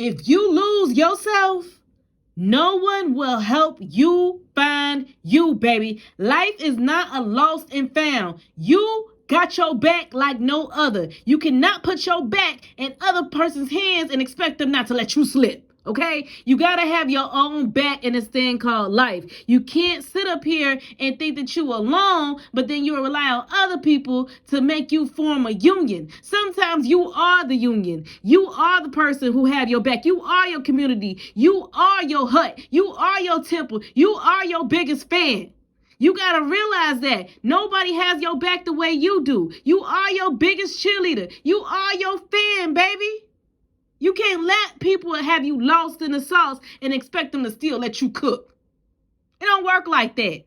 If you lose yourself, no one will help you find you, baby. Life is not a lost and found. You got your back like no other. You cannot put your back in other person's hands and expect them not to let you slip. Okay, you gotta have your own back in this thing called life. You can't sit up here and think that you alone, but then you rely on other people to make you form a union. Sometimes you are the union. You are the person who have your back. You are your community. You are your hut. You are your temple. You are your biggest fan. You got to realize that nobody has your back the way you do. You are your biggest cheerleader. You are your fan, baby. You can't let people have you lost in the sauce and expect them to still let you cook. It don't work like that.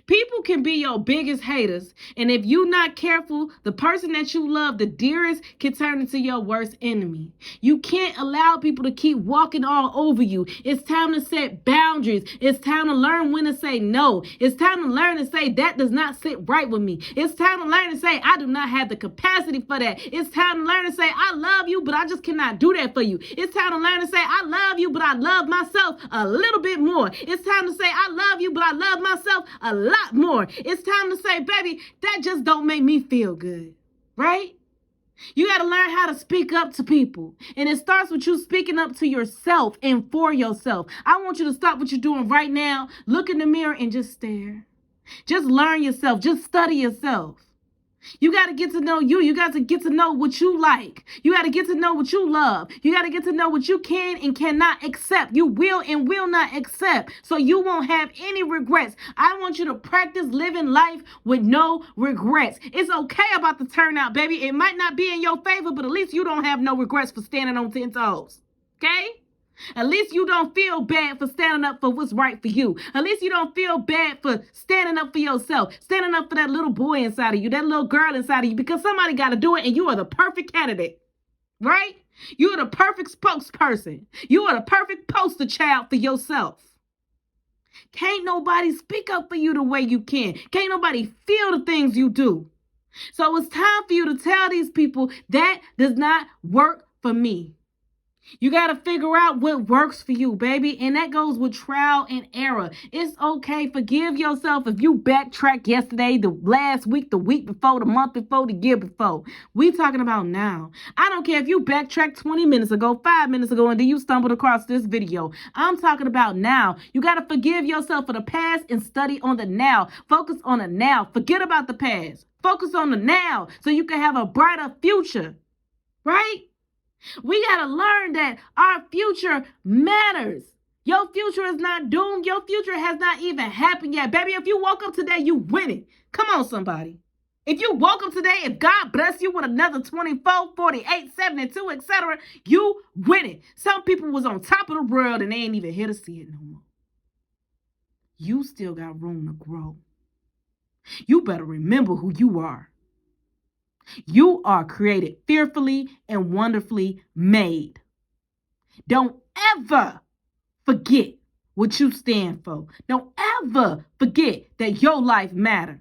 People can be your biggest haters, and if you're not careful, the person that you love the dearest can turn into your worst enemy. You can't allow people to keep walking all over you. It's time to set boundaries. It's time to learn when to say no. It's time to learn to say that does not sit right with me. It's time to learn to say I do not have the capacity for that. It's time to learn to say I love you, but I just cannot do that for you. It's time to learn to say I love you, but I love myself a little bit more. It's time to say I love you, but I love myself a lot more. It's time to say, baby, that just don't make me feel good, right? You got to learn how to speak up to people. And it starts with you speaking up to yourself and for yourself. I want you to stop what you're doing right now. Look in the mirror and just stare. Just learn yourself. Just study yourself. You got to get to know you. You got to get to know what you like. You got to get to know what you love. You got to get to know what you can and cannot accept. You will and will not accept. So you won't have any regrets. I want you to practice living life with no regrets. It's okay about the turnout, baby. It might not be in your favor, but at least you don't have no regrets for standing on 10 toes. Okay? At least you don't feel bad for standing up for what's right for you. At least you don't feel bad for standing up for yourself, standing up for that little boy inside of you, that little girl inside of you, because somebody got to do it and you are the perfect candidate, right? You are the perfect spokesperson. You are the perfect poster child for yourself. Can't nobody speak up for you the way you can. Can't nobody feel the things you do. So it's time for you to tell these people that does not work for me. You got to figure out what works for you, baby. And that goes with trial and error. It's okay. Forgive yourself if you backtrack yesterday, the last week, the week before, the month before, the year before. We talking about now. I don't care if you backtracked 20 minutes ago, 5 minutes ago, and then you stumbled across this video. I'm talking about now. You got to forgive yourself for the past and study on the now. Focus on the now. Forget about the past. Focus on the now so you can have a brighter future, right? We got to learn that our future matters. Your future is not doomed. Your future has not even happened yet. Baby, if you woke up today, you winning. Come on, somebody. If you woke up today, if God bless you with another 24, 48, 72, etc., you winning. Some people was on top of the world and they ain't even here to see it no more. You still got room to grow. You better remember who you are. You are created fearfully and wonderfully made. Don't ever forget what you stand for. Don't ever forget that your life matters.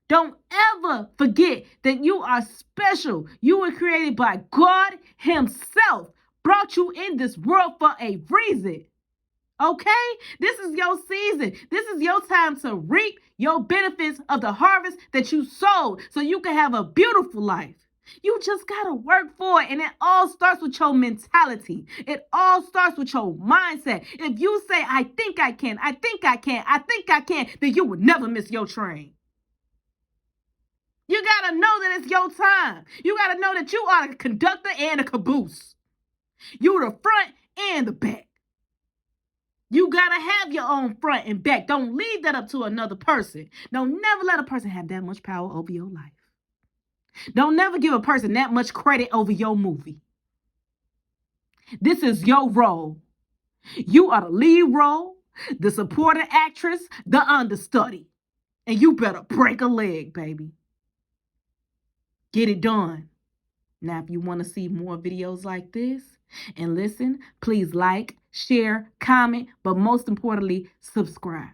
Don't ever forget that you are special. You were created by God Himself. Brought you in this world for a reason. Okay? This is your season. This is your time to reap your benefits of the harvest that you sowed so you can have a beautiful life. You just got to work for it. And it all starts with your mentality. It all starts with your mindset. If you say, I think I can, I think I can, I think I can, then you will never miss your train. You got to know that it's your time. You got to know that you are a conductor and a caboose. You're the front and the back. You got to have your own front and back. Don't leave that up to another person. Don't never let a person have that much power over your life. Don't never give a person that much credit over your movie. This is your role. You are the lead role, the supporting actress, the understudy. And you better break a leg, baby. Get it done. Now, if you want to see more videos like this and listen, please like, share, comment, but most importantly, subscribe.